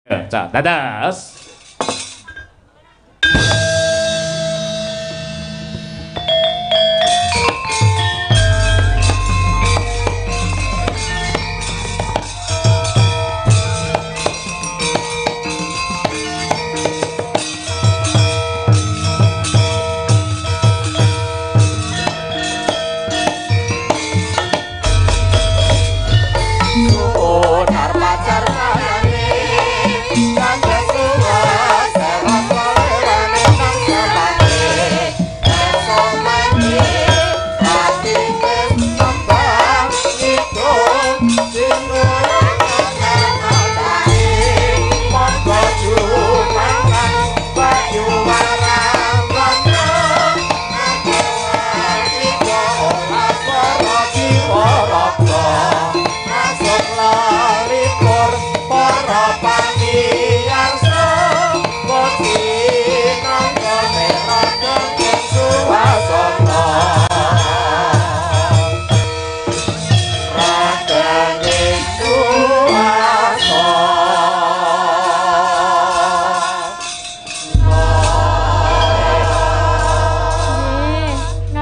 자, 다다스.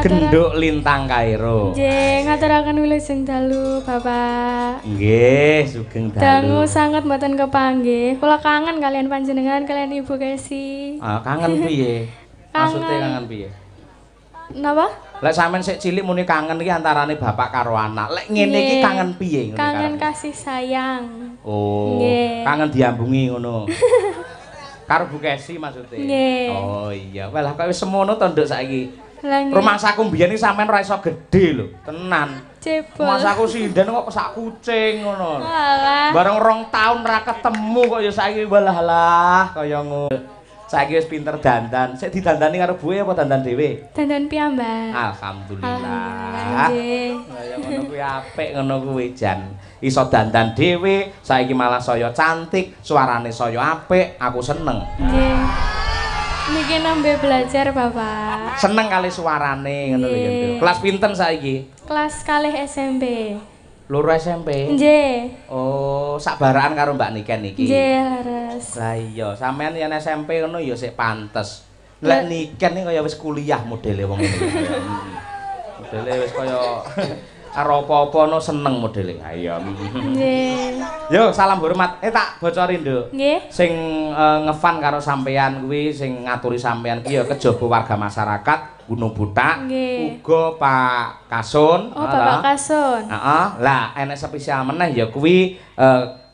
Genduk lintang Kairo. Nggih, ngaturaken wilujeng dalu, Bapak. Nggih, sugeng dalu. Dangu sanget mboten kepanggih. Kula kangen kalian panjenengan, kalian Ibu Kesi. Ah, kangen piye? Maksudnya kangen piye? Napa? Lek sampean sik cilik muni kangen iki antarane bapak karo anak. Lek ngene iki kangen piye ngene kangen kasih sayang. Oh, nggih. Kangen diambungi ngono. Karo Bu Kesi maksudnya. Nggih. Oh iya, walah kok wis semono to nduk saiki. Rumahsaku mbiyen iki sampean ora iso gedhe lho, tenan. Cebol. Rumahsaku sinden kok sak kucing ngono. Alah. Bareng 2 tahun ora ketemu kok ya saiki walah kaya ngono. Saiki wis pinter dandan. Sik didandani karo buwe apa dandan dhewe? Dandan piyambak. Alhamdulillah. Nggih. Kaya ngono kuwi apik ngono kuwi jan. Iso dandan dhewe, saiki malah saya cantik, suarane saya apik, aku seneng. Nggih. Niki nembe belajar, Bapak. Seneng kali suarane ngono lho ya. Kelas pinten saiki? Kelas kalih SMP. Loro SMP. Nggih. Oh, sak baraan karo Mbak Niken iki. Nggih, leres. Lah iya, sampean yen SMP ngono ya sik pantes. Lek Niken iki kaya wis kuliah modele wong ngene. Modele wis kaya karo apa-apa no seneng modele. Ha iya. Nggih. Yo, salam hormat. Tak bocori, Nduk. Nggih. Sing ngefan karo sampean kuwi sing ngaturi sampean ki ya kejaba warga masyarakat Gunung Butak, uga Pak Kasun. Oh, Bapak Kasun. Heeh. Lah, enek spesial meneh ya kuwi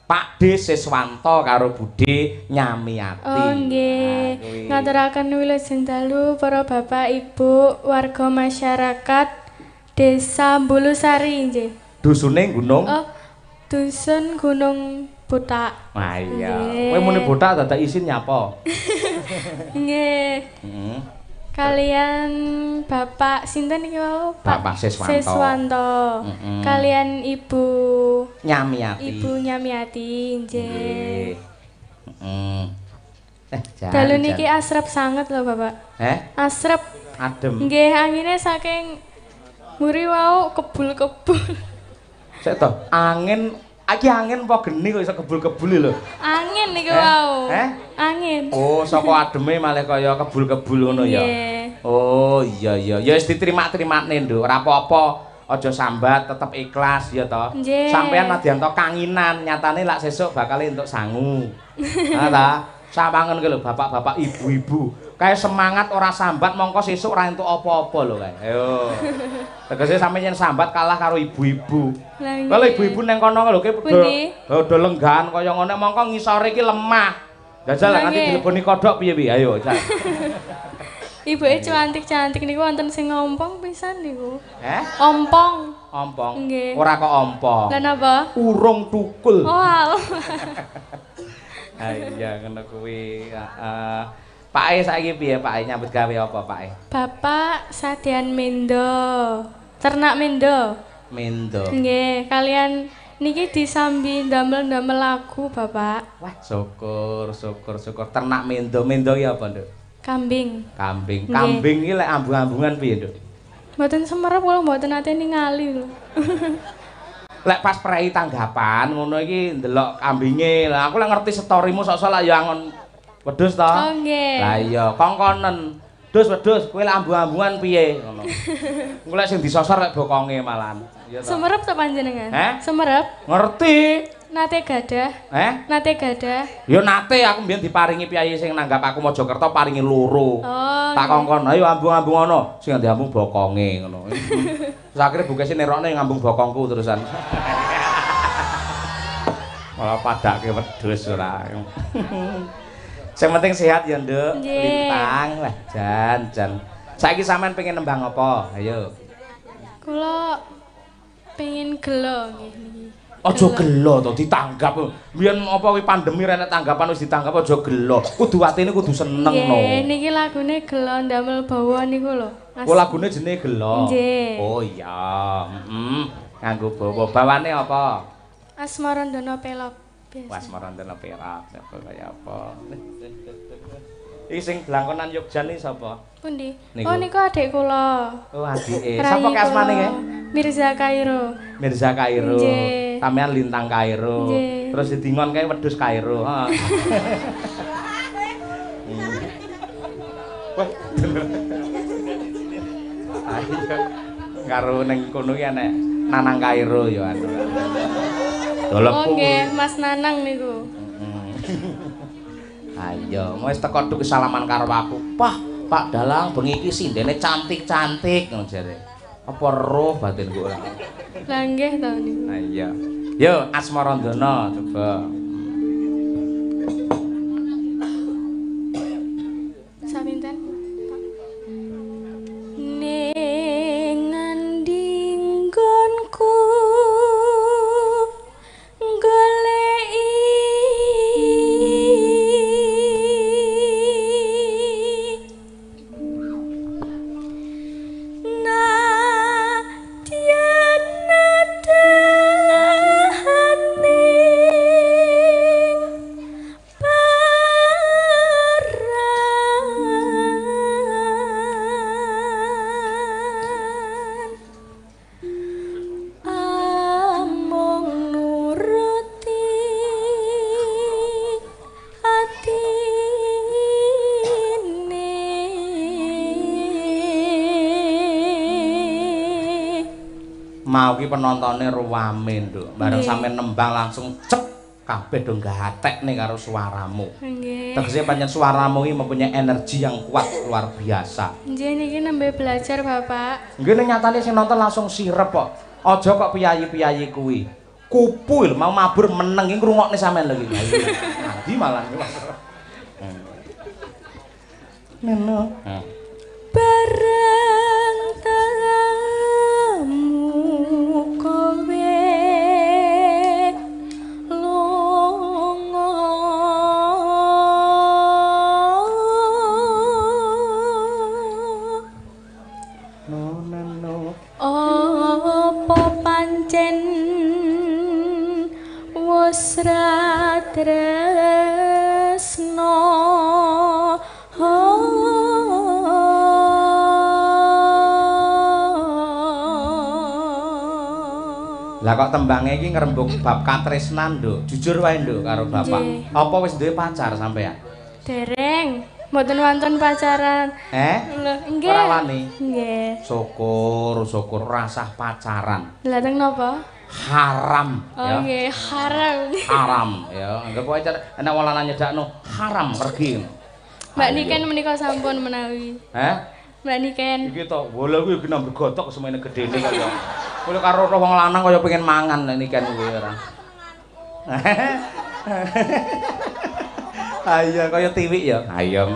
Pak D Siswanto karo Bude Nyamiati. Oh nggih. Ngaturaken wilujeng dalu para Bapak Ibu warga masyarakat Desa Bulusari nggih. Dusune Gunung? Oh, Dusun Gunung Butak. Wah iya. Kowe muni Butak dadak isin nyapa? Nggih. Kalian Bapak sinten iki wau? Bapak Siswanto. Siswanto. Kalian Ibu Nyamiati. Ibu Nyamiati nggih. Dalu niki asrep sanget lho, Bapak. Asrep. Adem. Nggih, angine saking muri wau kebul-kebul. Sik to, angin iki angin apa geni kok iso kebul-kebul lho. Angin niku wau. Angin. Oh, saka ademe malah kaya kebul-kebul ngono ya. Oh, iya iya. Ya wis diterima-terimane, Nduk. Ora apa-apa. Aja sambat, tetep ikhlas ya to. Sampeyan nadyan to kanginan, nyatane lak sesuk bakal entuk sangu. Ha ta? Sawangen ki lho bapak-bapak, ibu-ibu. Kae semangat ora sambat mongko sesuk ora entuk apa-apa lho kae. Ayo. Tegese sampeyan sambat kalah karo ibu-ibu. Kalau ibu-ibu neng kono lho ki do lenggahan kaya ngene mongko ngisore iki lemah. Jajal nanti dileboni kodhok piye-piye. Ayo, Cak. Ibuke cantik-cantik niku wonten sing ngompong pisan niku. Ompong. Ompong. Nggih. Ora kok ompong. Lah napa? Urung tukul. Oh. Ha iya ngono kuwi. Heeh. Pake saiki piye Pake nyambut gawe apa Pake? Bapak Sadian Mendo. Ternak Mendo. Mendo. Nggih, kalian niki disambi ndamel-ndamel lagu, Bapak. Wah, syukur. Ternak Mendo. Mendo iki apa, Nduk? Kambing. Kambing. Kambing iki lek ambung-ambungan piye, Nduk? Mboten semerep kula mboten nate ningali lho. lek pas prei tanggapan ngono iki ndelok kambinge. Lah aku lek ngerti storymu sok-sok lak ya angon wedhus to. Oh nggih. Lah iya, kongkonen. Wedhus, kowe lek ambu-ambuan piye ngono. Engko lek sing disosor lek bokonge malahan. Iya to. Sumerep to panjenengan? Sumerep? Ngerti. Nate gadah. Nate gadah. Ya nate aku mbiyen diparingi piyayi sing nanggap aku Mojokerto paringi loro. Oh. Tak kongkon, ayo ambung-ambung ngono. Sing diambung bokonge ngono. Terus akhire bukese nerokne ngambung bokongku terusan. Malah padake wedhus ora. Sing penting sehat ya, Nduk. Lintang lah, jan. Saiki sampean pengen nembang apa? Ayo. Kula pengen gelo nggih niki. Aja gelo to ditanggap. Biyen apa kuwi pandemi rene tanggapan wis ditanggap aja gelo. Kudu atine kudu seneng no. Nggih, niki lagune gelo ndamel bawa niku lho. Oh lagune jenenge gelo. Nggih. Oh iya. Nganggo bawa. Bawane apa? Asmarandana Pelok. Asmarandana Perak. Kaya apa? Iki sing blangkonan Yogyakarta iki sapa? Pundi? Oh niku adik kula. Oh adike. Sapa ki asmane ki? Mirza Kairo. Mirza Kairo. Sampeyan Lintang Kairo. Nggih. Terus dingon kae wedhus Kairo. Heeh. Wah. Ayo. Karo ning kono ki enek Nanang Kairo ya anu. Oh nggih, Mas Nanang niku. Ayo, wis teko tuk salaman karo aku. Pak Dalang bengi iki sindene cantik-cantik ngono jare. Apa roh batinku ora. Lah nggih to niku. Ayo. Yo Asmarandana coba. Saminten, Pak. Ning ngendi nggonku mau ki penontone ruwame nduk bareng sampe nembang langsung cep kabeh do gatekne karo suaramu. Nggih. Tegese pancen suaramu iki mempunyai energi yang kuat luar biasa. Nggih niki nembe belajar Bapak. Nggih ning nyatane sing nonton langsung sirep kok. Aja kok piyayi-piyayi kuwi. Kupu lho mau mabur meneng iki ngrungokne sampean lho iki. Nanti malah Neno. Bareng tamu kowe longo no apa pancen wis ra tresno lah kok tembange iki ngrembug bab katresnan nduk. Jujur wae nduk karo bapak. Apa wis duwe pacar sampean? Dereng, mboten wonten pacaran. Nggih. Ora wani. Nggih. Syukur rasah pacaran. Lah teng napa? Haram ya. Oh nggih, haram. Haram ya. Anggap wae enak wong lanang nyedakno haram pergi. Mbak Niken menika sampun menawi. Mbak Niken. Iki to, bola kuwi iki nambah gotok semene gedene kaya. Kowe karo wong lanang kaya pengen mangan nek Niken kuwi ora. Ayo kaya tiwik ya. Ayo.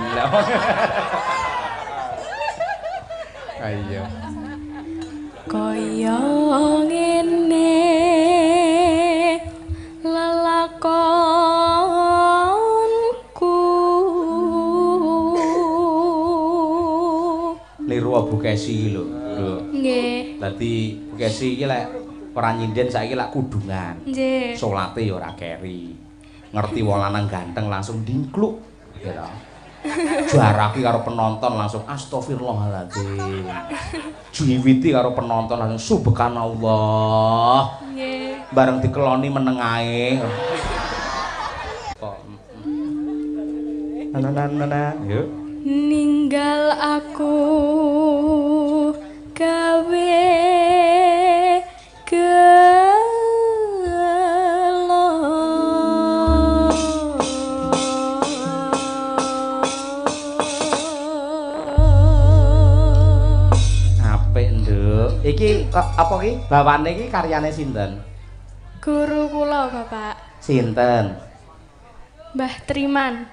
Ayo. Kaya ngene lelakonku niru Bu Kesi lho. Nggih. Dadi Bu Kesi iki lek ora nyinden saiki lak kudungan. Nggih. Salate ya ora keri. Ngerti wong lanang ganteng langsung dingkluk. Ya ta. Jaraki karo penonton langsung astagfirullahaladzim. Jiwiti karo penonton langsung subhanallah. Nggih. Bareng dikeloni meneng ae. Nana yuk. Ninggal aku gawe gelo. Apik, Nduk. Iki apa iki? Bawane iki karyane sinten? Guru kula, Bapak. Sinten? Mbah Triman.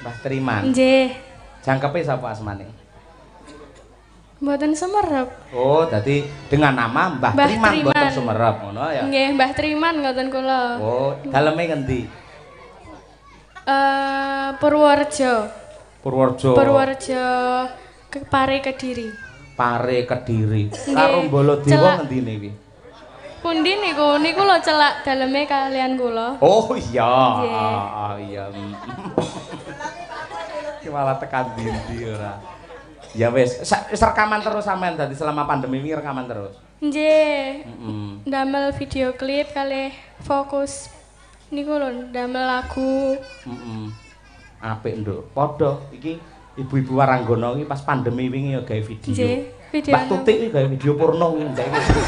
Mbah Triman. Nggih. Jangkepe sapa asmane? Mboten Sumerep. Oh, dadi dengan nama Mbah Triman mboten Sumerep ngono ya. Nggih, Mbah Triman ngoten kula. Oh, daleme ngendi? Purworejo. Purworejo. Purworejo Pare Kediri. Pare Kediri. Karo Baladewa ngendine iki? Pundi niku? Niku lho celak daleme kalian kula. Oh iya. Oh iya. Ki malah tekan ndi ora. Ya wis, rekaman terus sampean dadi selama pandemi ini rekaman terus. Nggih. Ndamel video klip kalih fokus niku lho, ndamel lagu. Apik, Nduk. Padha iki ibu-ibu Waranggana iki pas pandemi wingi ya gawe video. Nggih, video. Mbak Tutik iki gawe video porno iki ndek iki.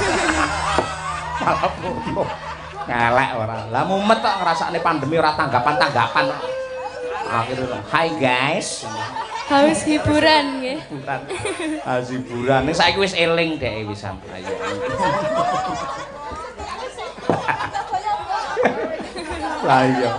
Malah porno. Ngelek ora. Lah mumet kok ngrasakne pandemi ora tanggapan-tanggapan. Akhirnya, hai guys. Haus hiburan nggih. Haus hiburan. Ning saiki wis eling dhek wis sampe. Ayo. Lah iya.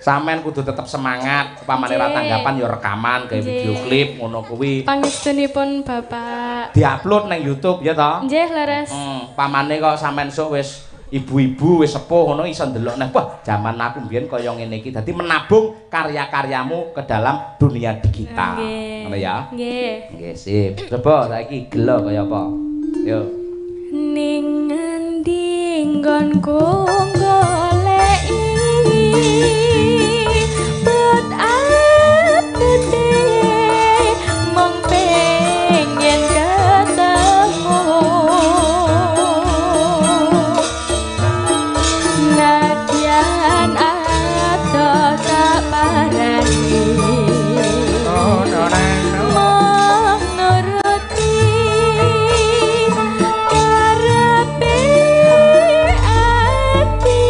Sampeyan kudu tetep semangat, upamane ra tanggapan ya rekaman, gawe video klip ngono kuwi. Pangestunipun Bapak. Diupload nang YouTube ya toh? Nggih, leres. Pamane kok sampean sok wis ibu-ibu wis sepuh ngono iso ndelok nah wah jaman aku mbiyen kaya ngene iki. Dadi menabung karya-karyamu ke dalam dunia digital. Ngono ya? Nggih. Nggih, sip. Coba saiki gelo kaya apa? Yo. Ning endi nggonku goleki but apete mong pengen ketemu nadyan ado tak parani mong nuruti karepe ati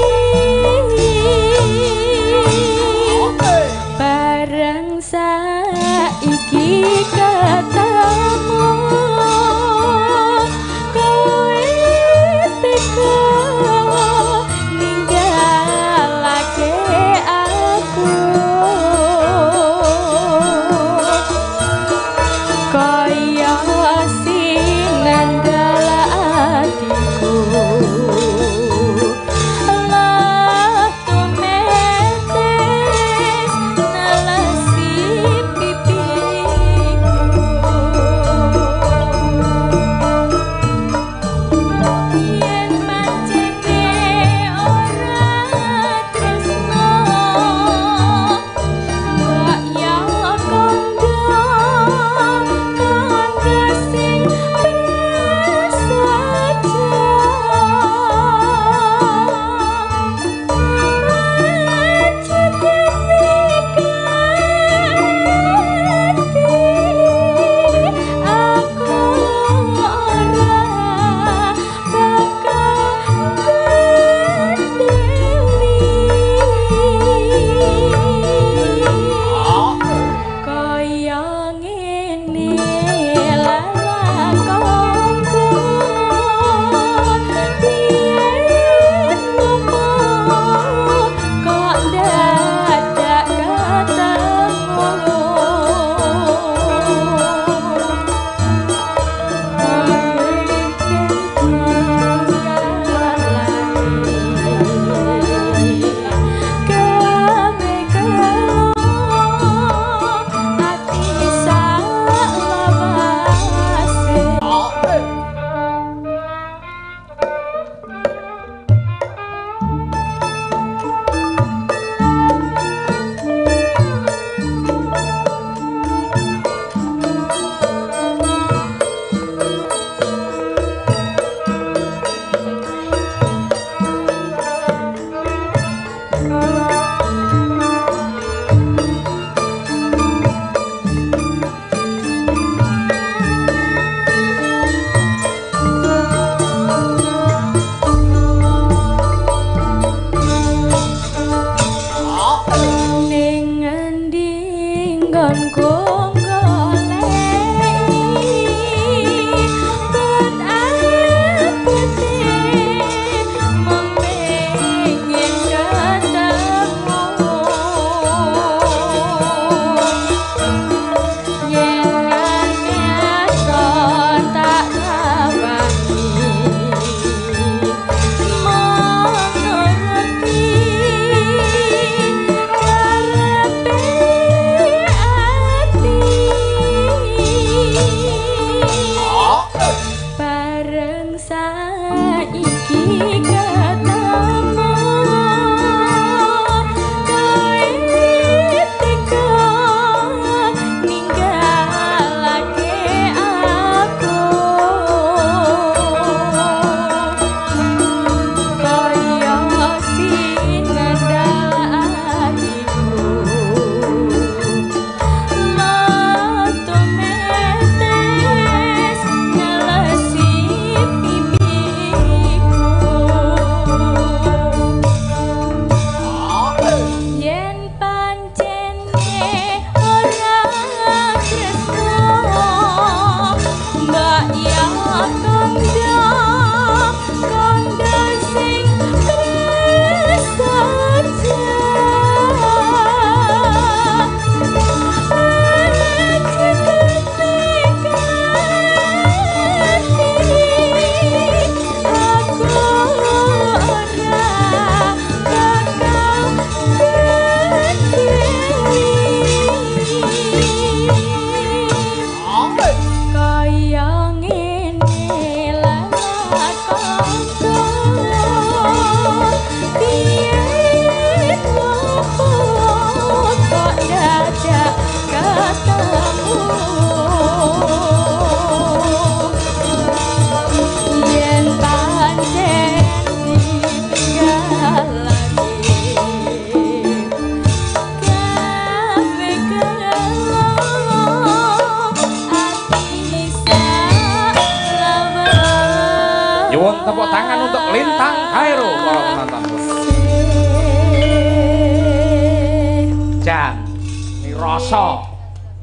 rasa.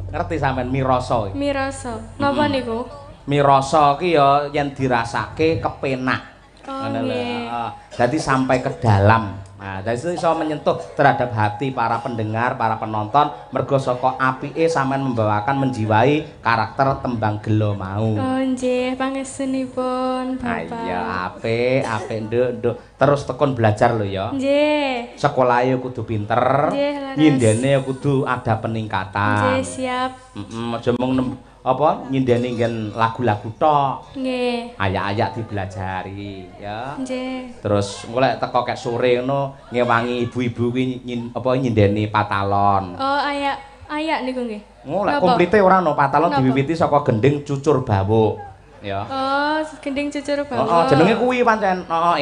Ngerti sampean mie rasa iki? Mie rasa. Napa niku? Mie rasa ki ya yen dirasake kepenak. Oh nggih. Jadi sampai ke dalam. Nah, dari situ iso menyentuh terhadap hati para pendengar, para penonton, mergo saka apike sampean membawakan menjiwai karakter tembang gelo mau. Oh nggih, pangestunipun Bapak. Iya, apik nduk. Terus tekun belajar lho ya. Nggih. Sekolahe kudu pinter, nyindene kudu ada peningkatan. Nggih, siap. Aja mung apa nyindeni nggen lagu-lagu tok. Nggih. Ayak-ayak dibelajari ya. Nggih. Terus mulai teko kek sore ngono ngewangi ibu-ibu kuwi nyindeni patalon. Oh, ayak niku nggih. Mulai komplite ora no patalon diwiwiti saka gending cucur bawuk. Ya. Oh, gending cucur bawuk. Oh, jenenge kuwi pancen. Ngono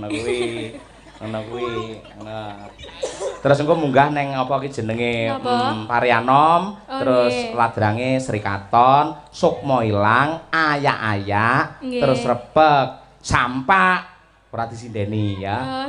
kuwi. Ngono kuwi. Terus engko munggah neng apa ki jenenge Parianom, terus ladrange Srikaton, Sukma Ilang, ayak-ayak, terus rebek, sampak ora disindeni ya.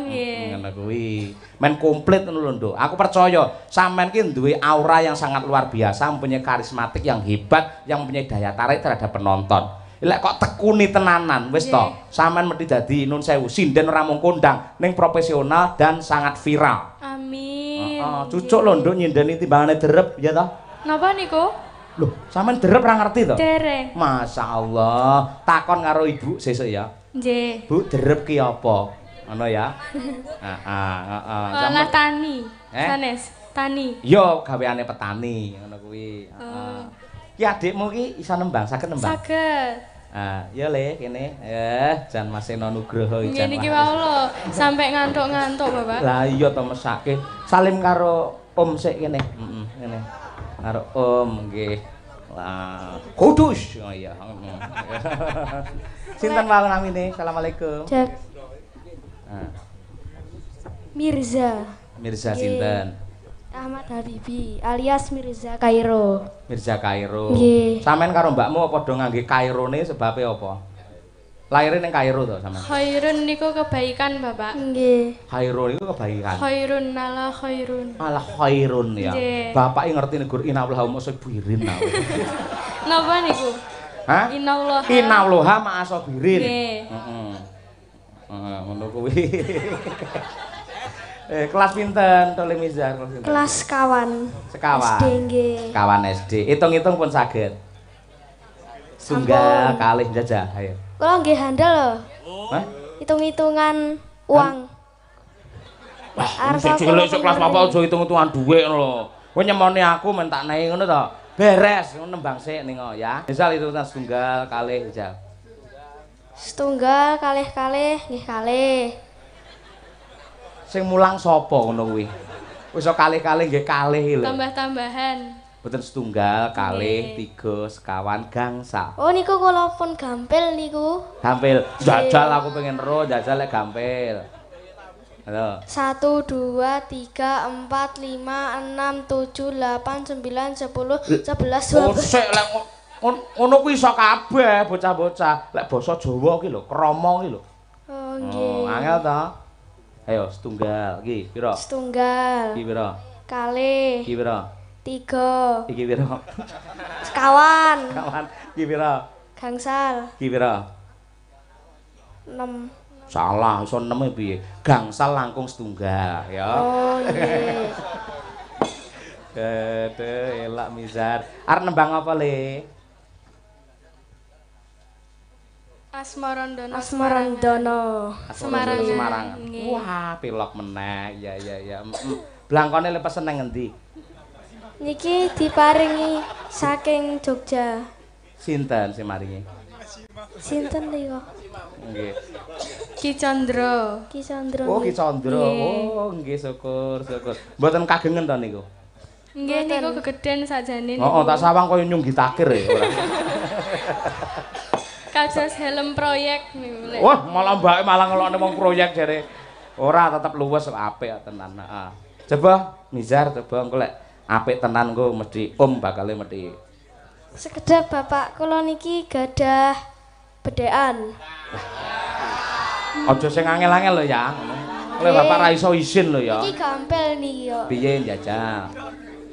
Ngono kuwi. Men komplit ngono lho, Nduk. Aku percaya sampean ki duwe aura yang sangat luar biasa, mempunyai karismatik yang hebat, yang mempunyai daya tarik terhadap penonton. Lek kok tekuni tenanan wis to, sampean mesti dadi nun sewu sinden ora mung kondang, ning profesional dan sangat viral. Amin. Cucuk lho Nduk nyindeni timbangane derep ya toh. Napa niku? Lho, sampean derep ora ngerti to? Dereng. Masyaallah, takon karo ibu sesuk ya. Nggih. Bu, derep ki apa? Ngono ya. Lah tani. Sanes, tani. Yo gaweane petani ngono kuwi. Ki adikmu ki iso nembang, saged nembang? Saged. Ya le kene. Jan Mas Eno Nugroho iki. Ngene iki wae lho, sampe ngantuk-ngantuk, Bapak. Lah iya to mesake. Salim karo Om sik kene. Ngene. Karo Om nggih. Lah, kudus. Oh iya. Sinten mawon namine? Asalamualaikum. Cek. Mirza sinten? Ahmad Habibi alias Mirza Kairo. Mirza Kairo. Nggih. Sampeyan karo mbakmu padha ngangge Kairone sebabe apa? Lahire ning Kairo to sampean? Khairun niku kebaikan, Bapak. Nggih. Kairo niku kebaikan. Khairun ala khairun. Malah khairun ya. Nggih. Bapak ngerti negur inallahu ma'asabirin. Napa niku? Hah? Inallahu ma'asabirin. Nggih. Ngono kuwi. Kelas pinten Tole Mizar? Kelas kawan. Sekawan. SD nggih. Kawan SD. Hitung-hitung pun saged. Sunggal kalih jajah, ayo. Kula nggih handal lho. Hah? Hitung-hitungan uang. Wah, cilik kelas apa aja hitung-hitungan dhuwit ngono lho. Kowe nyemoni aku men tak nehi ngono to. Beres, ngono nembang sik ning ya. Misal hitungan setunggal kalih jajah. Setunggal kalih nggih kalih. Sing mulang sapa ngono kuwi? Wis kalih-kalih nggih kalih lho. Tambah-tambahan. Boten setunggal, kalih, tiga, sekawan, gangsal. Oh niku kula pun gampil niku. Gampil. Jajal aku pengen ro, jajal lek gampil. Halo. 1 2 3 4 5 6 7 8 9 10 11 12. Oh sik lek ngono kuwi iso kabeh bocah-bocah. Lek basa Jawa ki lho, krama ki lho. Oh nggih. Angel ta? Ayo setunggal iki pira? Setunggal. Iki pira? Kalih. Iki pira? 3. Iki pira? Sekawan. Kawan, iki pira? Gangsal. Iki pira? 6. Salah, iso 6 e piye? Gangsal langkung setunggal ya. Oh nggih. Elak Mizar. Arep nembang apa le? Asmarandono. Semarang. Wah, pilok meneh. Ya. Blangkone le pesen nang ngendi? Niki diparingi saking Jogja. Sinten sing maringi? Sinten niku? Nggih. Ki Chandra. Ki Chandra. Oh, Ki Chandra. Oh, nggih syukur. Mboten kagengen to niku? Nggih niku kegeden sakjane niku. Heeh, tak sawang koyo nyunggi takir ya ora. Kados helm proyek niku lek. Wah, malah mbake malah ngelokne wong proyek jare. Ora tetep luwes apik tenan. Heeh. Coba Mizar coba engko lek apik tenan engko mesti bakale mesti. Sekedap Bapak kula niki gadah bedhekan. Aja sing angel-angel lho ya. Oleh bapak ra iso izin lho ya. Iki gampil niki yo. Piye njajal?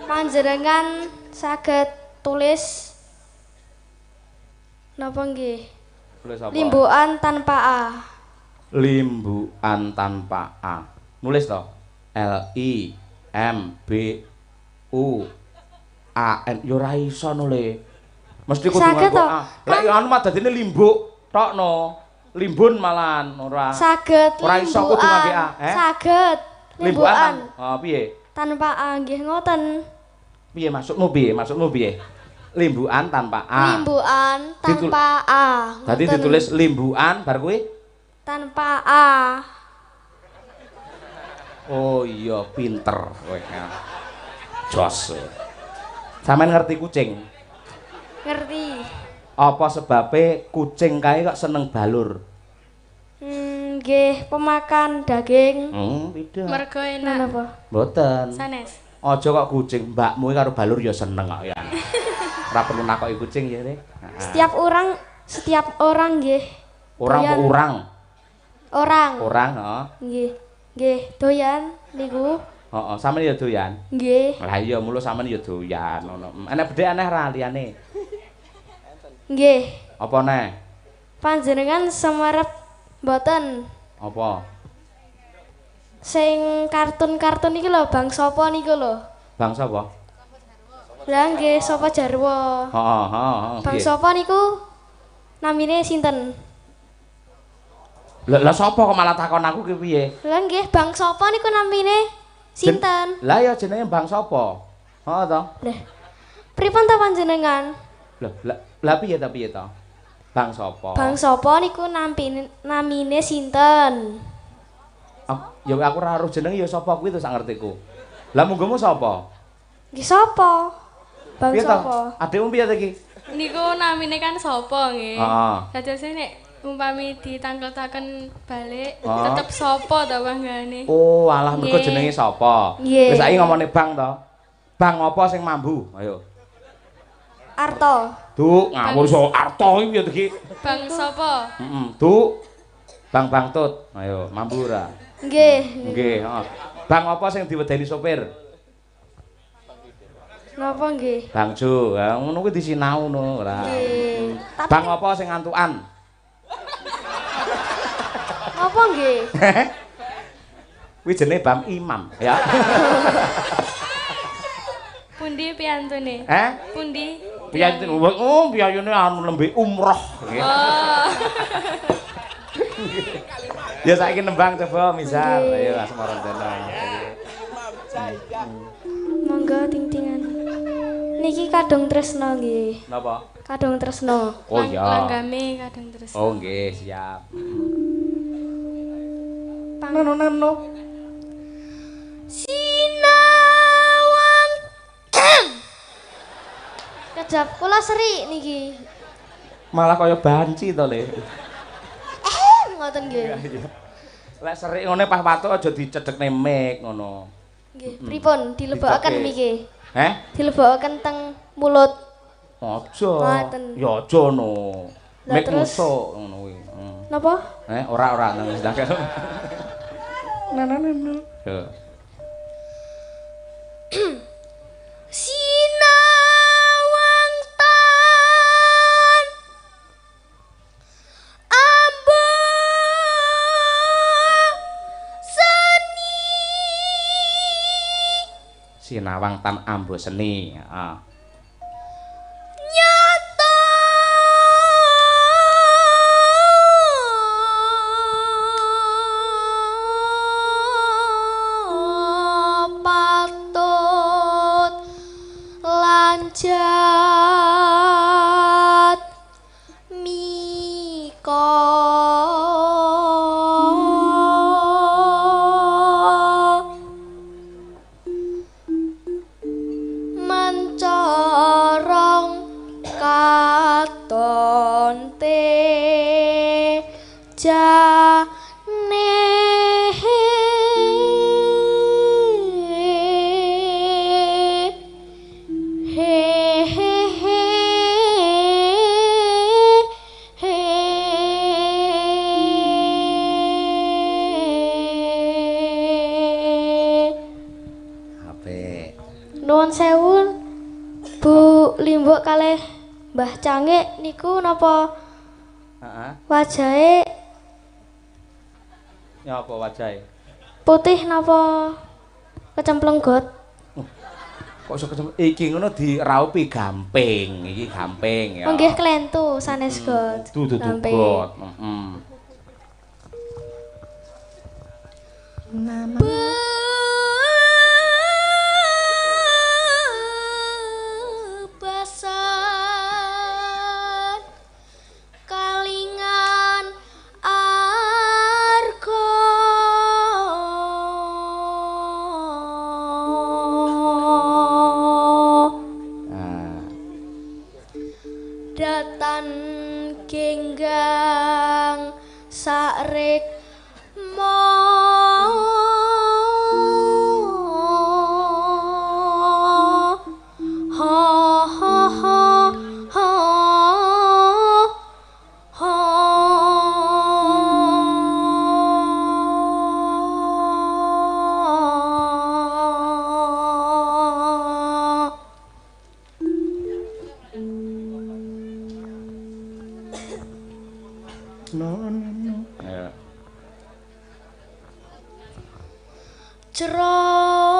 Panjenengan saged tulis napa nggih? Tulis apa? Limbukan tanpa A. Limbukan tanpa A. Nulis to. L I M B U A N. Yo ra iso no le. Mesti kudu nganggo A. Lek yo anu mah dadine limbuk tokno. Limbun malahan ora. Saged ora iso kudu nganggo A. Saged limbukan. Oh, piye? Tanpa A nggih ngoten. Piye maksudmu piye? Maksudmu piye? Limbukan tanpa A. Limbukan tanpa A. Tadi ditulis limbukan bar kuwi tanpa A. Oh iya, pinter kowe. Jos. Sampeyan ngerti kucing? Ngerti. Apa sebabnya kucing kae kok seneng balur? Nggih, pemakan daging. Tidak. Mergo enak. Napa? Mboten. Sanes. Aja kok kucing, mbakmu karo balur ya seneng kok ya. Ora perlu nakoki kucing ya, Nek. Setiap orang nggih. Orang apa orang? Orang. Orang, heeh. Nggih. Nggih, doyan niku. Heeh, sampeyan ya doyan. Nggih. Lah iya mulo sampeyan ya doyan ngono. Enek bedhek aneh ra liyane? Nggih. Apa neh? Panjenengan semerep mboten Apa? sing kartun-kartun iki lho, Bang sapa niku lho? Bang sapa? Lah nggih, sapa jarwo? Heeh. Bang sapa niku namine sinten? Lah sapa kok malah takon aku ki piye? Lah nggih, Bang sapa niku namine sinten? Lah ya jenenge Bang sapa? Heeh to. Lah. Pripun ta panjenengan? Lah piye to? Bang sapa? Bang sapa niku namine sinten? Ya aku ora aruh jenenge ya sapa kuwi to sak ngertiku. Lah munggumu sapa? Nggih sapa? Bang Piye to? sapa? Adikmu piye to iki? Niku namine kan sapa nggih. Heeh. Dadose nek umpami ditangketaken balik tetep sapa to panggane. Oh, alah mergo jenenge sapa? Wis saiki ngomongne Bang to. Bang apa sing mambu? Ayo. Arto. Duk, ngawur so Arto iki piye to iki? Bang sapa? Duk. Bang Tut. Ayo, mambu ora? Nggih. Nggih, heeh. Bang apa sing diwedeni sopir? Napa nggih? Bang Jo. Ha ngono kuwi disinau ngono ora. Nggih. Bang apa sing ngantukan? Napa nggih? Kuwi jenenge Bang Imam, ya. Pundi piyantune? Pundi? Piyantune. Oh, piyayune anu lembe umroh nggih. Oh. Ya saiki nembang coba misal. Ayo Asmaron Dana. Monggo ting-tingan. Niki kadung tresno nggih. Napa? Kadung tresno. Oh iya. Langgame kadang terus. Oh nggih, siap. Nano. Sinawang. Kejap kula seri niki. Malah kaya banci to, Le. Ngoten nggih. Lek serik ngene pas watuk aja dicedhekne mik ngono. Nggih, pripun dilebokaken niki? Dilebokaken teng mulut. Aja. Ya aja no. Mik nusuk ngono kuwi. Napa? Ora nang sedake. Nana. Yo. Sinawang tan ambo seni. Sinawang tan ambo seni. Heeh. Nyata patut lanjat mika mencorong katon jane he Nuwun sewu Bu Limbuk kalih Mbah Cangik niku napa wajahe ya apa wajahe putih napa kecemplung got kok iso kecemplung iki ngono diraupi gamping iki gamping ya nggih klentu sanes got dudu got Nama bebasan kalingan argo datan genggang sarik jroning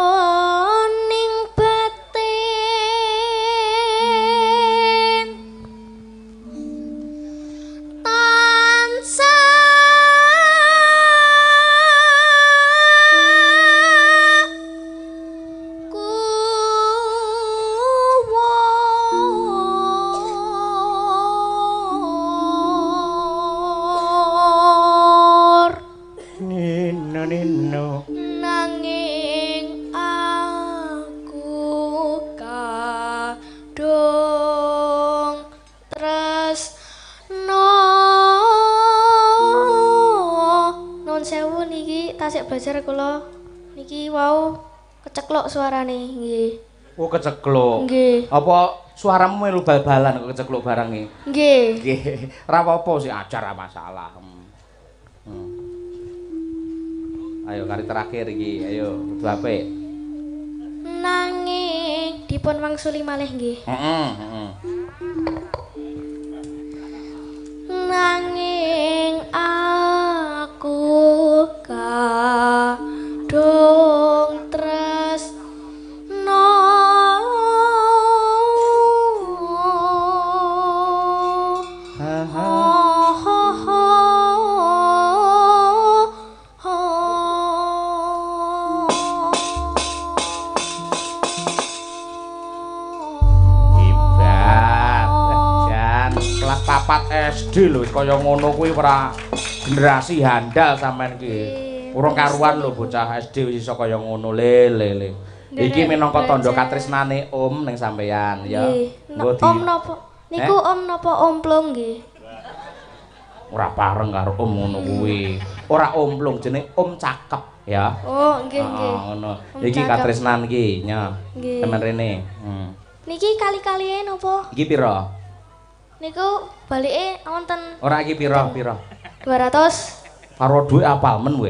batin tansah kuwur nino nanging aku kadung tresno nuwun sewu niki tasik belajar kula niki wau kecekluk suarane nggih oh kecekluk nggih apa suaramu melu bal-balan kok kecekluk barang iki nggih nggih ora apa-apa sih ajar ora masalah ayo kali terakhir iki ayo kudu apik nanging dipun wangsuli malih nggih nanging aku kadung tresno papat SD lho kaya ngono kuwi ora generasi handal sampean iki. Urung karuan lho bocah SD wis iso kaya ngono le. Iki minangka tandha katresnane Om ning sampean ya. Nggo Om napa? Niku Om napa omplung nggih? Ora pareng karo Om ngono kuwi. Ora omplung jenenge Om cakep ya. Oh, nggih nggih. Ngono. Iki katresnan iki nya. Temen rene. Niki kali-kalihe napa? Iki pira? Niku balike wonten. Ora iki pira? 200. Karo dhuwit apal men kowe.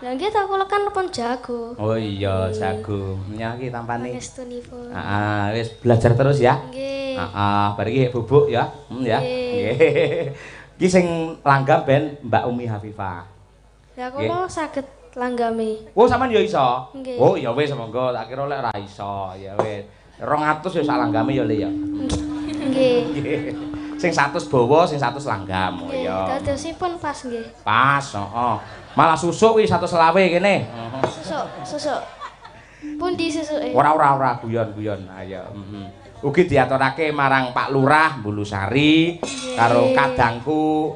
Lah nggih ta kula kan pun jago. Oh iya, jago. Nya iki tampane. Pangestunipun. Heeh, wis belajar terus ya. Nggih. Heeh, bar iki bubuk ya. Ya. Nggih. Iki sing langgam ben Mbak Umi Hafifah. Ya kula saged langgame. Oh, sampean ya iso. Nggih. Oh, ya wis monggo, tak kira lek ora iso. Ya wis. 200 ya sak langgame ya Le ya. Nggih. Sing 100 bawa, sing 100 langgam. Oh ya. Dadosipun pas nggih. Pas, heeh. Malah susuk kuwi 120 kene. Susuk. Pundi susuke? Ora guyon-guyon. Ayo, Ugi diaturake marang Pak Lurah Bulusari karo kadangku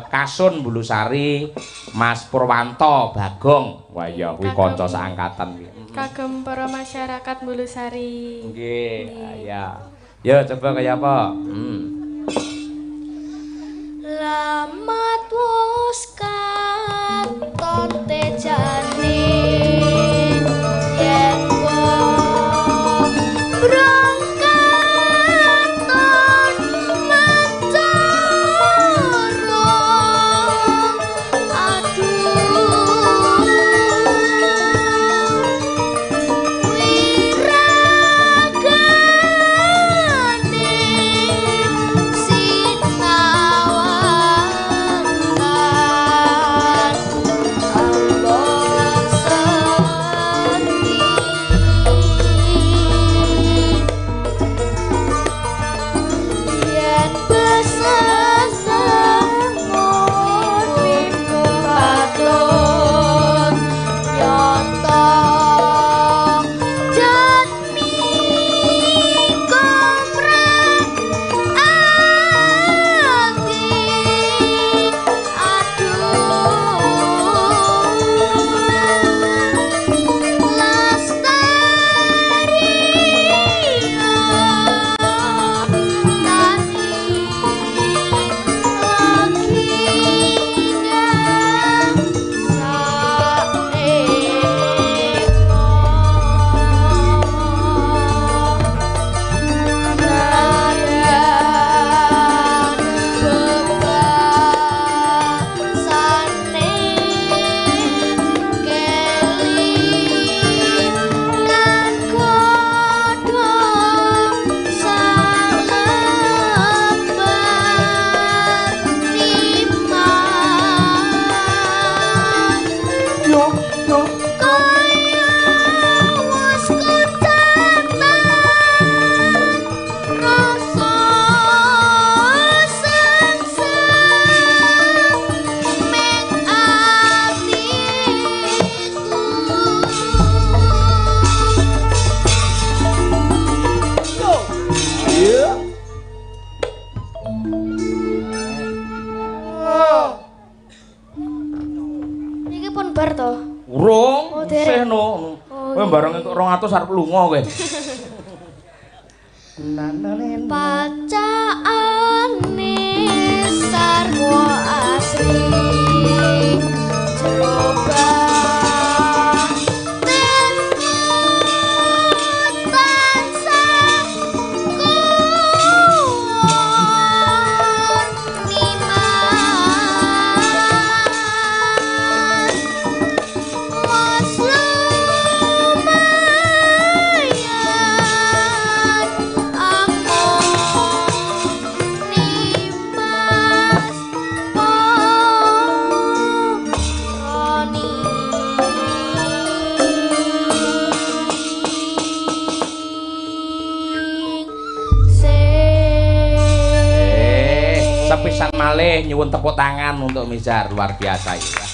Kasun Bulusari, Mas Purwanto Bagong. Wah iya kuwi kanca saangkatan kuwi. Kagem para masyarakat Bulusari. Nggih, ya. Ya coba kaya apa? Lamat wus katon tejane yen wong brangkaton macara aduh wirang bareng entuk 200 arep lunga kowe. Bacaane sarwa asri coba pisan malih nyuwun tepuk tangan untuk Mizar luar biasa ya.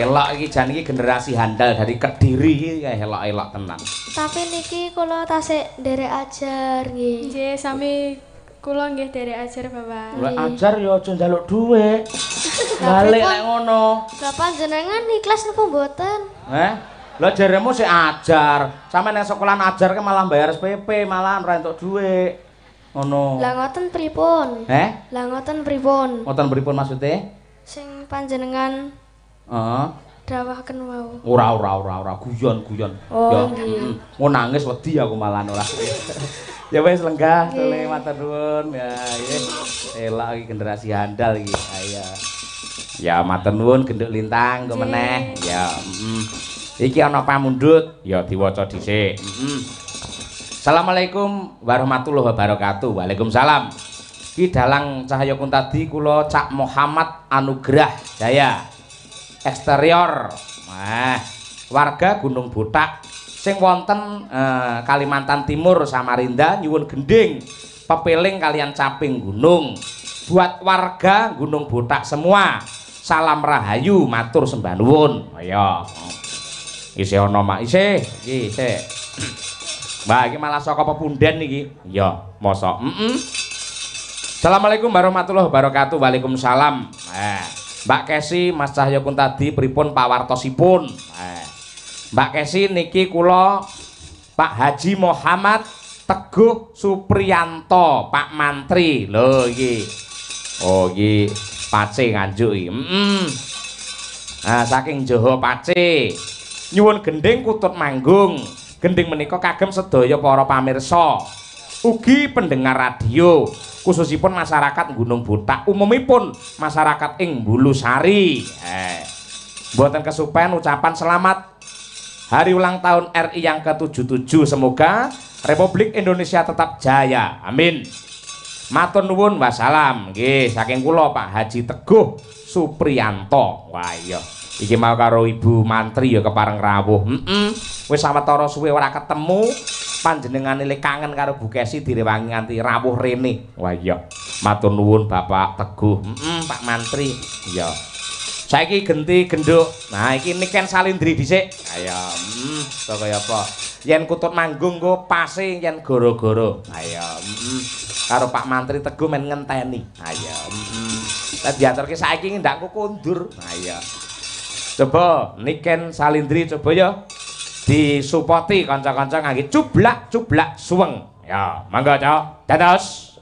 Elok iki jan iki generasi handal dari Kediri ya elok-elok tenan. Tapi niki kula tasik nderek ajar nggih. Nggih sami kula nggih nderek ajar Bapak. Lek ajar ya aja njaluk dhuwit. Balik lek ngono. Lah panjenengan ikhlas napa mboten? Lah jaremu sik ajar. Sampe nang sekolahan ajar ke malah bayar SPP, malah ora entuk dhuwit. Ngono. Lah ngoten pripun? Lah ngoten pripun? Ngoten pripun maksude? Sing panjenengan dawahken wau. Ora guyon. Oh, nggih. Mau nangis wedi aku malah ora. Ya wis lenggah tole matur nuwun. Ya nggih. Elak iki generasi handal iki. Ayo. Ya matur nuwun genduk lintang kok meneh. Ya, Iki ana pamundhut, ya diwaca dhisik. Assalamualaikum warahmatullahi wabarakatuh. Waalaikumsalam. Ki dalang Cahaya Kuntadi kula Cak Muhammad Anugrah Jaya. Eksterior. Warga Gunung Butak sing wonten Kalimantan Timur Samarinda nyuwun gending pepeling kalian caping gunung. Buat warga Gunung Butak semua, salam rahayu matur sembah nuwun. Ayo. Isih ana mak isih, iki isih. Mbak iki malah saka pepunden iki. Ya, mosok. Assalamualaikum warahmatullahi wabarakatuh. Waalaikumsalam. Mbak Kesi, Mas Cahya Kuntadi pripun pawartosipun? Mbak Kesi niki kula Pak Haji Muhammad Teguh Supriyanto, Pak Mantri. Lho iki. Oh iki Pace Nganjuk iki. Saking Jawa Pace. Nyuwun gending kutut manggung. Gending menika kagem sedaya para pamirsa, ugi pendengar radio, khususipun masyarakat Gunung Butak, umumipun masyarakat ing Bulusari. Mboten kesupen ucapan selamat hari ulang tahun RI yang ke-77. Semoga Republik Indonesia tetap jaya. Amin. Matur nuwun wassalam. Nggih, saking kula Pak Haji Teguh Supriyanto. Wah iya. Iki mau karo Ibu Mantri ya kepareng rawuh. Wis sawetara suwe ora ketemu, panjenengane le kangen karo Bu Kesi direwangi nganti rawuh rene. Wah iya. Matur nuwun Bapak Teguh. Pak Mantri. Iya. Saiki genti genduk. Nah, iki Niken Salindri dhisik. Ayo, kok kaya apa? Yen kutut manggung go pase yen goro-goro. Ayo, karo Pak Mantri Teguh men ngenteni. Ayo, Lah diaturke saiki ndakku kondur. Ayo. Coba Niken Salindri coba ya disupoti kanca-kanca ngangge cublak-cublak suweng. Ya, mangga Cok. Dados.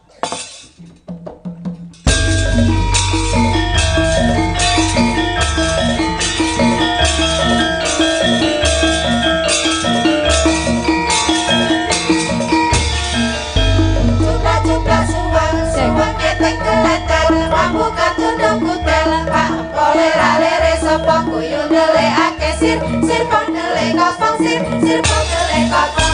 Cublak-cublak suweng, suweng ketek keleter, rambut katundung kutel, pak empole ralere sapa kuyu ndelekake sir, sir pondele kopong sir, sir pondele kopong.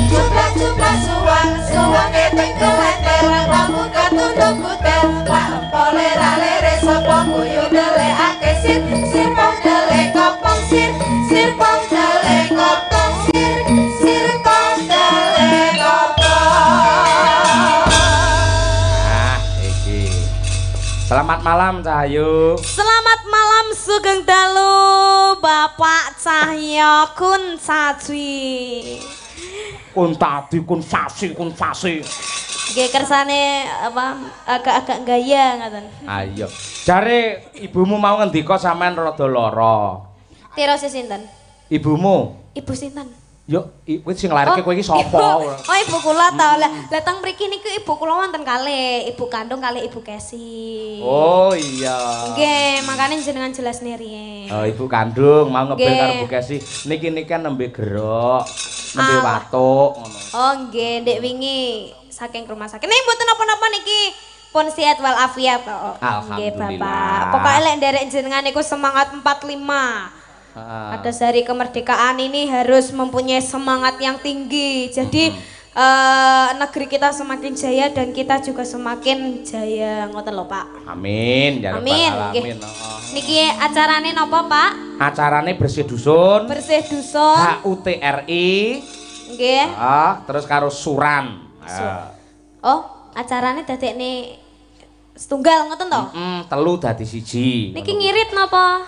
Cublak-cublak suweng, suweng ketek keleter, rambut katundung kutel, pak empole ralere sapa kuyu ndelekake sir, sir pondele kopong sir, sir pondele kopong sir, sir pondele kopong. Iki. Selamat malam Cahyu. Selamat malam Sugeng Dalu Bapak Cahya Kuntadi. kun tadi kun sasi. Nggih kersane apa agak-agak gaya ngoten. Ayo. Jare ibumu mau ngendika sampean rada lara. Tirose sinten? Ibumu. Ibu sinten? Yo, kowe sing nglareke kowe iki sapa? Oh, ibu kula ta. Lah teng mriki niku ibu kula wonten kalih, ibu kandung kalih ibu Kesi. Oh iya. Nggih, makane jenengan jelasne riyen. Oh, ibu kandung mau ngebel karo Bu Kesi. Niki kan nembe gerok, nembe watuk ngono. Oh, nggih, ndek wingi saking rumah sakit. Nih mboten napa-napa niki. Pun sehat wal afiat kok. Nggih, Bapak. Pokoke lek nderek jenengan niku semangat 45. Pada hari kemerdekaan ini harus mempunyai semangat yang tinggi. Jadi negeri kita semakin jaya dan kita juga semakin jaya. Ngoten lho, Pak. Amin. Amin. Niki acarane napa, Pak? Acarane bersih dusun. Bersih dusun. HUTRI. Nggih. Terus karo suran. Oh, acarane dadekne setunggal ngoten to? Telu dadi siji. Niki ngirit napa?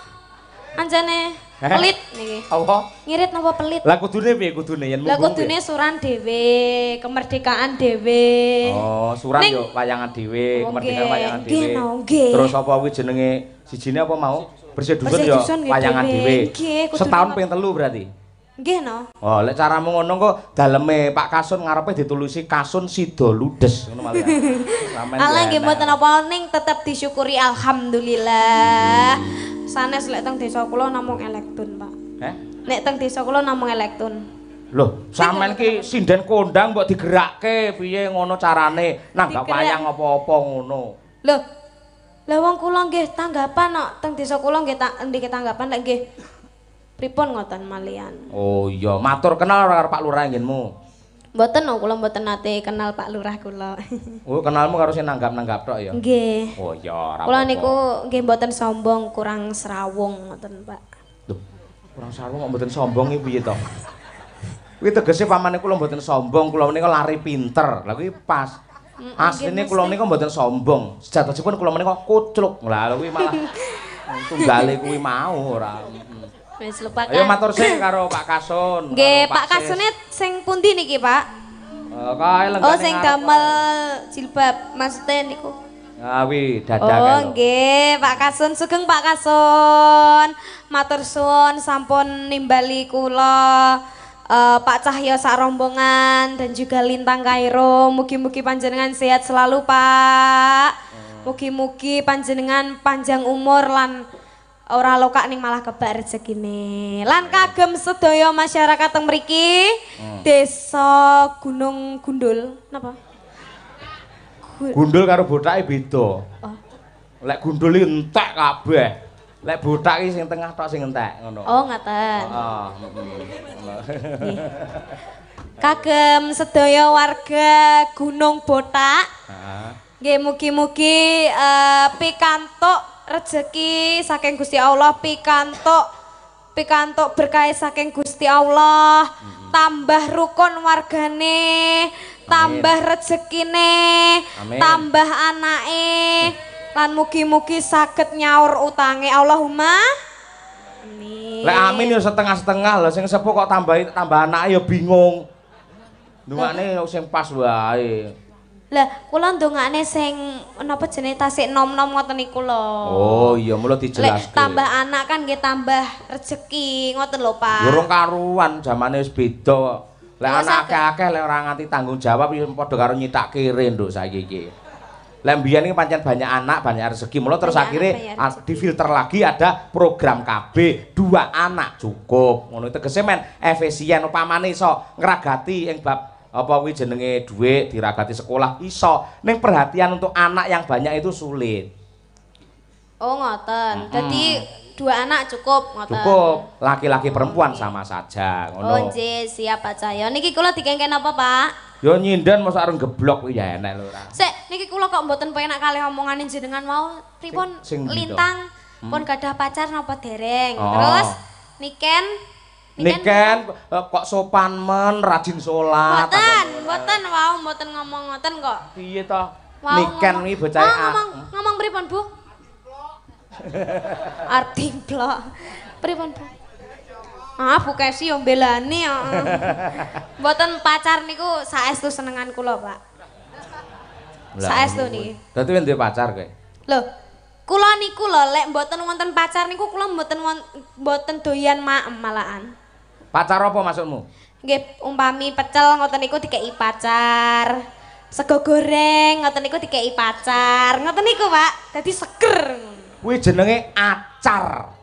Anjane pelit niki. Apa? Ngirit napa pelit? Lah kudune piye kudune yen Lah kudune suran dhewe, kemerdekaan dhewe. Oh, suran yo wayangan dhewe, kemerdekaan wayangan dhewe. Nggih. Terus apa kuwi jenenge sijine apa mau? Bersih dusun yo wayangan dhewe. Setahun ping 3 berarti. Nggih no. Oh, lek caramu ngono kok daleme Pak Kasun ngarepe ditulisi Kasun Sida Ludes ngono malah. Ala nggih mboten apa ning tetep disyukuri alhamdulillah. Sanes lek teng desa kula namung elektun, Pak. Nek teng desa kula namung elektun. Loh, sampean ki sinden kondang mbok digerakke piye ngono carane? Nanggap wayang apa-apa ngono. Loh. Lah wong kula nggih tanggapan kok teng desa kula nggih ndike tanggapan lek nggih pripun ngoten malian. Oh iya, matur kenal karo Pak Lurah nggenmu. Mboten kula mboten nate kenal Pak Lurah kula. Oh, kenalmu karo sing nanggap-nanggap tok ya. Nggih. Oh iya, ora apa-apa. Kula niku nggih mboten sombong, kurang serawung ngoten, Pak. Loh, kurang serawung kok mboten sombong iki piye to? Kuwi tegese pamane kula mboten sombong, kula menika lari pinter. Lah kuwi pas. Asline kula menika mboten sombong. Sejatosipun kula menika kucluk. Lah kuwi malah tunggale kuwi mau ora. Wis lupa kan. Ayo matur sing karo Pak Kasun. Nggih, Pak Kasune sing pundi niki, Pak? Kae lenggane. Oh, sing damel jilbab, maksudnya niku. Ah, wi dadak Oh, nggih, Pak Kasun sugeng Pak Kasun. Matur suwun sampun nimbali kula Pak Cahyo sak rombongan dan juga Lintang Kairo. Mugi-mugi panjenengan sehat selalu, Pak. Mugi-mugi panjenengan panjang umur lan ora lokak ning malah kebak rezekine. Lan kagem sedaya masyarakat teng mriki Desa Gunung Gundul. Napa? Gundul karo botake beda. Oh. Lek gundul iki entek kabeh. Lek botak iki sing tengah tok sing entek ngono. Oh, ngaten. Heeh. Kagem sedaya warga Gunung Botak. Heeh. Nggih mugi-mugi pikantuk rezeki saking Gusti Allah, pikantuk berkah saking Gusti Allah, tambah rukun wargane, tambah rezekine, tambah anake, lan mugi-mugi saged nyaur utange. Allahumma amin. Lek amin ya setengah-setengah lho, sing sepuh kok tambah anake ya bingung. Ndungane sing pas wae. Lah, kula ndongakne sing napa jenenge tasik nom-nom ngoten niku lho. Oh iya, mulo dijelaske. Lek tambah anak kan nggih tambah rezeki, ngoten lho, Pak. Durung karuan, zamane wis beda. Lek anak akeh-akeh lek ora nganti tanggung jawab ya padha karo nyitak kire nduk saiki iki. Lek mbiyen iki pancen banyak anak, banyak rezeki. Mulo terus akhirnya difilter lagi ada program KB 2 anak cukup. Ngono tegese men efisien upamane iso ngragati ing bab apa kuwi jenenge dhuwit diragati sekolah iso ning perhatian untuk anak yang banyak itu sulit. Oh ngoten. Dadi 2 anak cukup ngoten. Cukup, laki-laki perempuan sama saja ngono. Oh nggih, siap Pak Cahyo. Niki kula dikengken apa, Pak? Yo nyinden mosok areng geblok kuwi ya enek lho ora. Sik, niki kula kok mboten penak kalih omongane jenengan mau. Pripun Lintang pun gadah pacar napa dereng? Terus Niken kok sopan men, rajin salat. Mboten ngomong ngoten kok. Piye to? Niken iki bocah ngomong pripun, Bu? Artimplok. Pripun, Bu? Ah, Bu Kesi yo mbelani ya. Mboten pacar niku saestu senengan kula, Pak. Saestu niki. Dadi wis duwe pacar kowe. Lho, kula niku lho lek mboten wonten pacar niku kula mboten doyan maem malahan. Pacar apa maksudmu? Nggih, umpami pecel ngoten niku dikeki pacar. Sego goreng ngoten niku dikeki pacar. Ngoten niku, Pak. Dadi seger. Kuwi jenenge acar.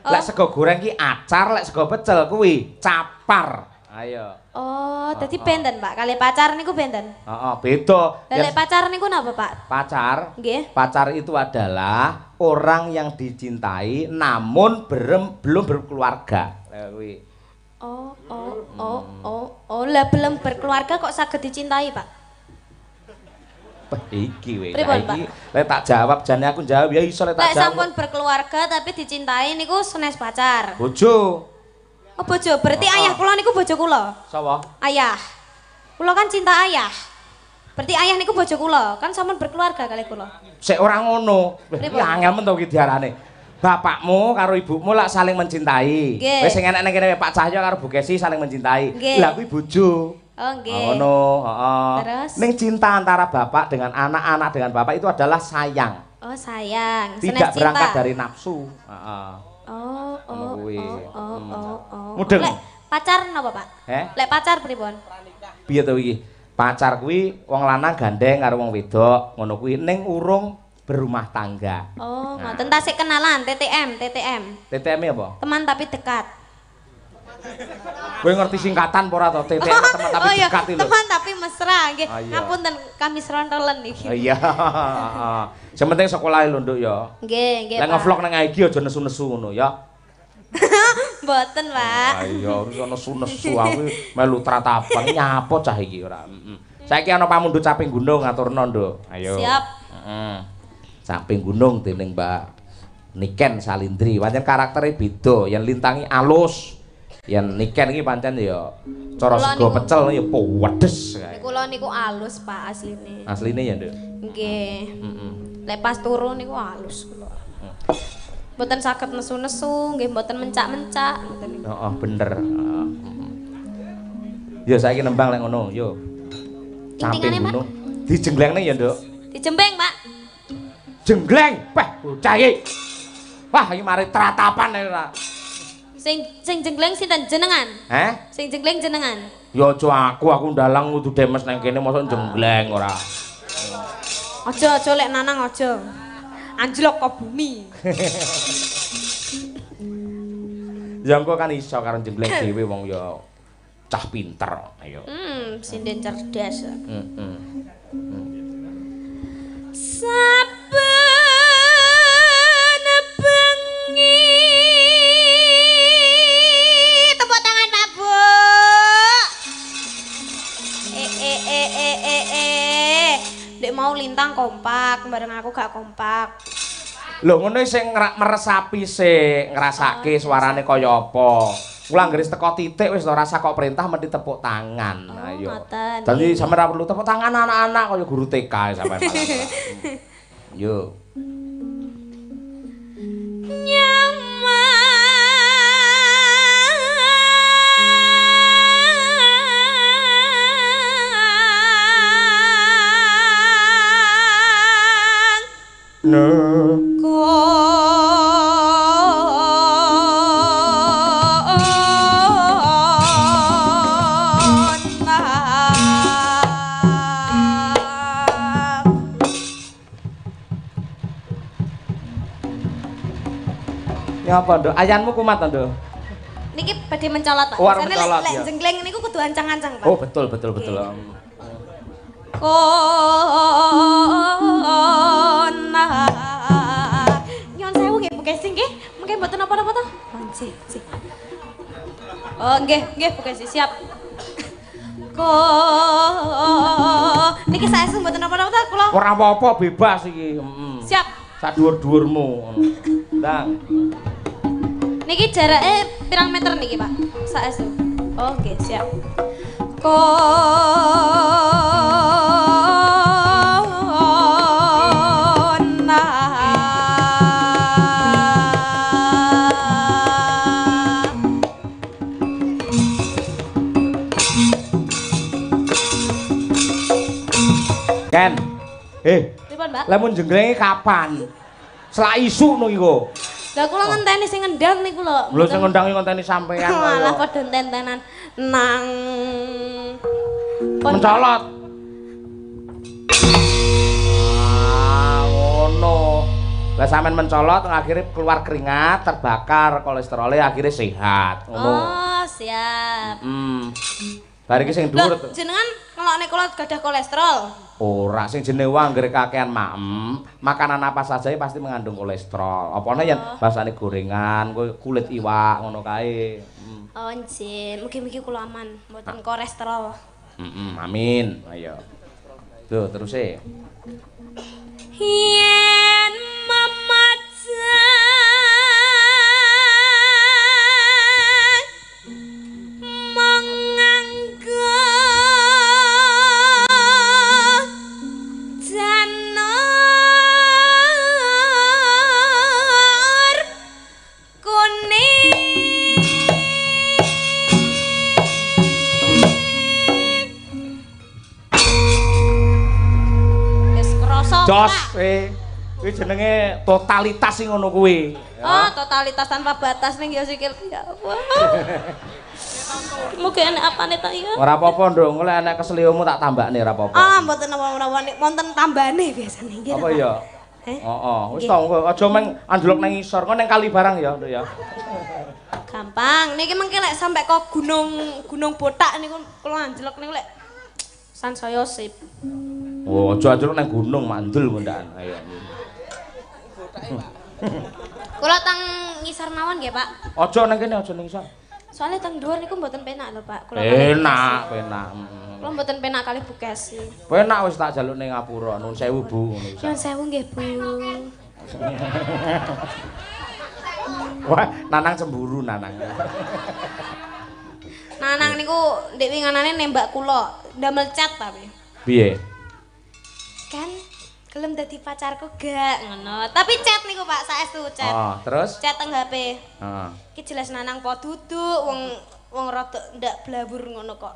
Lek sego goreng ki acar, lek sego pecel kuwi capar. Ayo. Oh, dadi benten, Pak. Kali pacar niku benten. Heeh, beda. Lek pacar niku napa, Pak? Pacar. Nggih. Pacar itu adalah orang yang dicintai namun belum berkeluarga. Kuwi. Lah belum berkeluarga kok saged dicintai, Pak? Iki weh, iki lek tak jawab jane aku jawab ya iso lek tak jawab. Lek sampun berkeluarga tapi dicintai niku senes pacar. Bojo. Oh, bojo. Berarti ayah kula niku bojo kula. Sapa? Ayah. Kula kan cinta ayah. Berarti ayah niku bojo kula, kan sampun berkeluarga kali kula. Sik ora ngono. Iki angel men to iki diarane. Bapakmu karo ibumu lak saling mencintai. Wis sing enek nang kene Pak Cahyo karo Bu Kesi saling mencintai. Lah kuwi bojo. Oh nggih. Ngono, heeh. Terus? Ning cinta antara bapak dengan anak dengan bapak itu adalah sayang. Oh, sayang. Tidak berangkat dari nafsu. Heeh. Oh. Mudeng. Lek pacar napa, Pak? Lek pacar pripun? Piye to iki? Pacar kuwi wong lanang gandeng karo wong wedok, ngono kuwi ning urung berumah tangga. Oh, ngoten tasik kenalan TTM. TTM apa? Teman tapi dekat. Kowe ngerti singkatan apa ora to? TTM teman tapi dekat lho. Teman tapi mesra nggih. Ngapunten kami serontolen iki. Iya. Sing penting sekolah lho, Nduk ya. Nggih, Pak. Lek ngevlog nang IG aja nesu-nesu ngono ya. Mboten, Pak. Iya, harus nesu-nesu aku melu tratapan nyapa cah iki ora. Saiki ana pamundhut Caping Gunung ngaturno, Nduk. Ayo. Siap. Caping Gunung dening Mbak Niken Salindri. Pancen karaktere beda, yen lintangi alus. Yen Niken iki pancen ya cara sego pecel ya pedes kae. Kula niku alus, Pak, asline. Asline ya, Nduk. Nggih. Lek pas turu niku alus kula. Mboten saged nesu-nesu, nggih mboten mencak-mencak ngoten niku. Heeh, bener. Ya saiki nembang lek ngono, yo. Caping Gunung. Dijenglengne ya, Nduk. Dijembeng, Pak. Jenggleng, peh bocah iki. Wah, iki mari tratapan ora. Sing jenggleng sinten jenengan? Sing jenggleng jenengan. Ya aja aku ndalang kudu demes nang kene mosok jenggleng ora. Aja lek Nanang aja. Anjlok ke bumi. Ya engko kan iso karo jenggleng dhewe wong ya cah pinter. Ayo. Sinden cerdas. Saben bengi tepuk tangan Pak Bu. Dek mau lintang kompak, bareng aku gak kompak. Lho ngono sing meresapi sik, ngrasake suarane kaya apa. Mula anggere teko titik wis rasa kok perintah mesti tepuk tangan. Ayo. Dadi sampeyan ora perlu tepuk tangan anak-anak kaya guru TK sampeyan malah. Yo. Ya apa, Nduk? Ayanmu kumat, Nduk? Niki badhe mencolot, Pak. Biasane lek jenggleng niku kudu ancang-ancang, Pak. Oh, betul. Nyon sewu nggih Bu Kesi nggih. Mengke mboten napa-napa to? Sik. Oh, nggih, Bu Kesi siap. Niki saestu mboten napa-napa to kula. Ora apa-apa, bebas iki. Siap. Sak dhuwur-dhuwurmu. Ndang. Niki jarake pirang meter niki, Pak? Saestu. Oh, nggih, siap. Ken. Pripun, Mbak? Lah mun jenglenge kapan? Selak isu no iku. Lah kula ngenteni sing ngendang niku lho. Lho sing ngendang ngenteni sampean kok. Malah padha ententenan nang mencolot. Ngono. Lah sampean mencolot akhirnya keluar keringat, terbakar, kolesterolnya akhirnya sehat. Ngono. Oh, siap. Bar iki sing dhuwur. Jenengan ngelokne kula gadah kolesterol. Ora, sing jenenge wong anggere kakean maem, makanan apa saja pasti mengandung kolesterol. Apane yen basane gorengan, kulit iwak ngono kae. Oh, nggih. Mugi-mugi kula aman, mboten kolesterol. Amin. Ayo. Tuh, terus e. Yen Jos, kuwi jenenge totalitas sing ngono kuwi. Oh, totalitas tanpa batas ning ya sikil ya. Mugi enek apane ta ya? Ora apa-apa, Nduk. Lek enek keseliomu tak tambakne ora apa-apa. Ah, mboten apa-apa, wonten tambane biasane nggih. Apa ya? Heeh, wis to aja meng anjlok nang isor, kok nang kali barang ya, Nduk ya. Gampang. Niki mengke lek sampe kok gunung botak niku kula anjlok niku lek sansaya sip. Oh, aja anjlok nang gunung mandul kondakan. Ayo. Kula tang ngisor mawon nggih, Pak. Aja nang kene, aja nang isor. Soalnya tang dhuwur niku mboten penak lho, Pak. Penak. Kula mboten penak kali Bukesi. Penak wis tak jaluk ning ngapura. Nuwun sewu, Bu, ngono Nuwun sewu nggih, Bu. Wah, Nanang cemburu Nanang. Nanang niku ndek winganane nembak kula, ndamel chat tapi. Piye? Kan gelem dadi pacarku gak ngono. Tapi chat niku Pak, saestu chat. Oh, terus? Chat teng HP. Heeh. Iki jelas Nanang po duduk wong rada ndak blabur ngono kok.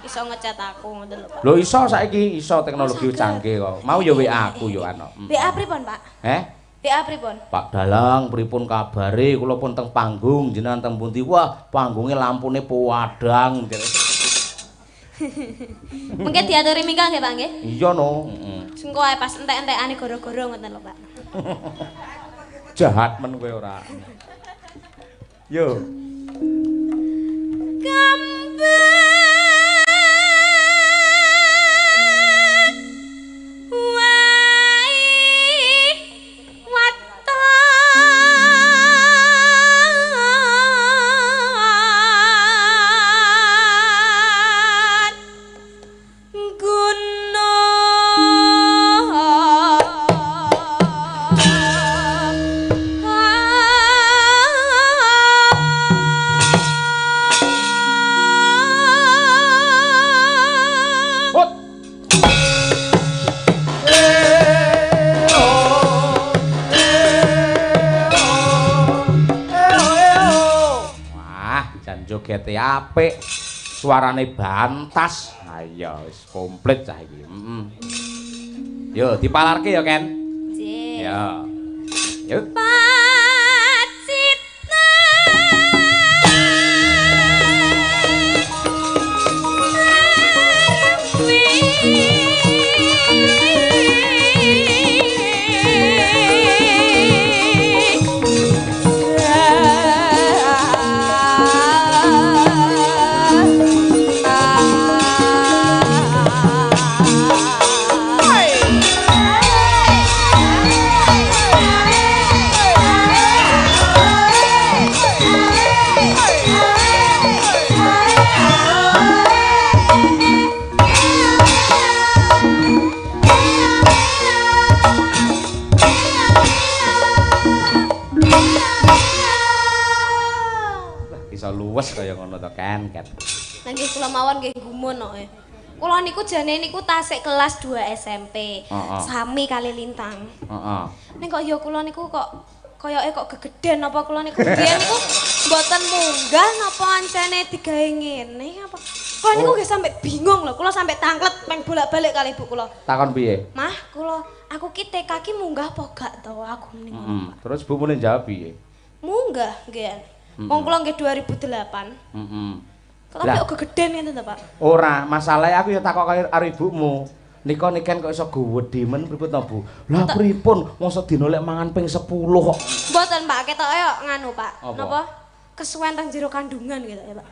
Iso ngechat aku ngoten lho Pak. Lho iso saiki iso teknologi canggih kok. Mau ya WA aku yo ana. WA pripun Pak? WA pripun? Pak Dalang pripun kabare? Kula pun teng panggung, jenengan teng pundi? Wah, panggunge lampune padhang. Mungkin diaturi mingkah nggih Pak nggih? Iya no. Sengko ae pas entek-entekane goro-goro ngoten lho Pak. Jahat men kowe ora. Yo. Jogete apik, suarane bantas. Ayo wis komplit cah iki. Yo dipalarke ya, Ken. Nggih. Ya. Yuk. Luwes kaya ngono to Ken. Nggih kula mawon nggih gumun kok. Kula niku jane niku tasik kelas 2 SMP. Sami kali Lintang. Ning kok ya kula niku kok koyoke kok gegeden apa kula niku biyen niku Mboten munggah napa ancene digawe ngene apa? Kula niku nggih sampe bingung lho, kula sampe tanglet peng bolak-balik kali ibu kula. Takon piye? Mah, kula aku ki TK ki munggah apa gak to aku niku. Terus Bu muni jawab piye? Munggah nggih. Wong kula nggih 2008. Tapi kok gegeden ngene to, Pak? Ora, masalahe aku ya takok karo ibumu. Nika niken kok iso gowedhi men pripun to, Bu? Lah pripun? Mosok dina lek mangan ping 10 kok. Mboten, Pak, ketoke nganu, Pak. Napa? Kesuwen teng jero kandungan gitu ya, Pak.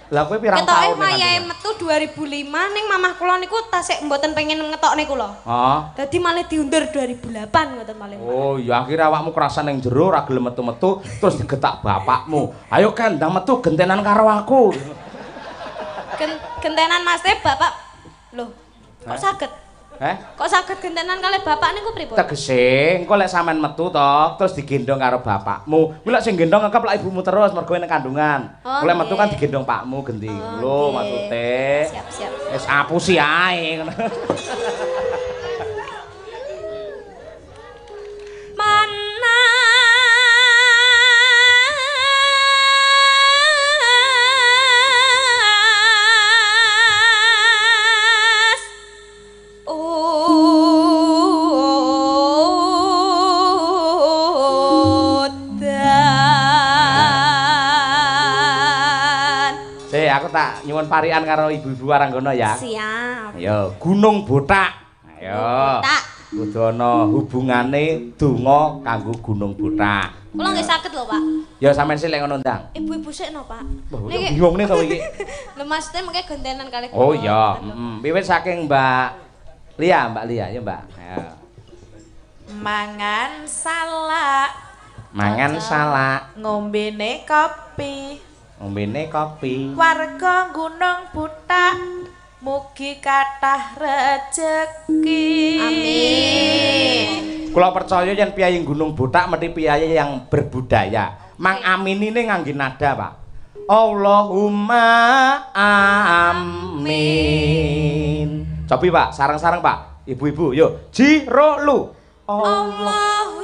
Lah kowe pirang taun? Ketoke mayahe metu 2005 ning mamah kula niku tasik mboten pengen ngetokne kula. Heeh. Dadi malah diundur 2008 ngoten malih. Oh, ya akhirnya awakmu kerasan ning jero ora gelem metu-metu terus digetak bapakmu. Ayo kan ndang metu gentenan karo aku. Gentenan Mas Bapak. Loh, kok saged? Kok saged gentenan kali bapak niku pripun? Tegese engko lek sampean metu to terus digendong karo bapakmu. Kuwi lek sing gendong ngekep lek ibumu terus mergo ning kandungan. Lek metu kan digendong pakmu gendi. Lho maksude. Siap. Wis apusi ae ngono. Aku tak nyuwun parian karo ibu-ibu Waranggana ya. Siap. Ayo, Gunung Botak. Ayo. Botak. Kudu ana hubungane donga kanggo Gunung Botak. Kula nggih saged lho, Pak. Ya sampean sik lek ngono ndang. Ibu-ibu sik no, Pak. Niki bingung nih to iki. Lho Mas teh mengke gentenan kali. Oh iya, wiwit saking Mbak Lia, ya Mbak. Ayo. Mangan salak. Ngombene kopi. Warga Gunung Botak mugi kathah rejeki. Amin. Kula percaya yen piyayi Gunung Botak mesti piyayi yang berbudaya. Mang amin ini ngangge nada, Pak. Allahumma amin. Cobi, Pak, sareng-sareng, Pak. Ibu-ibu, yo. Jiro lu. Allahumma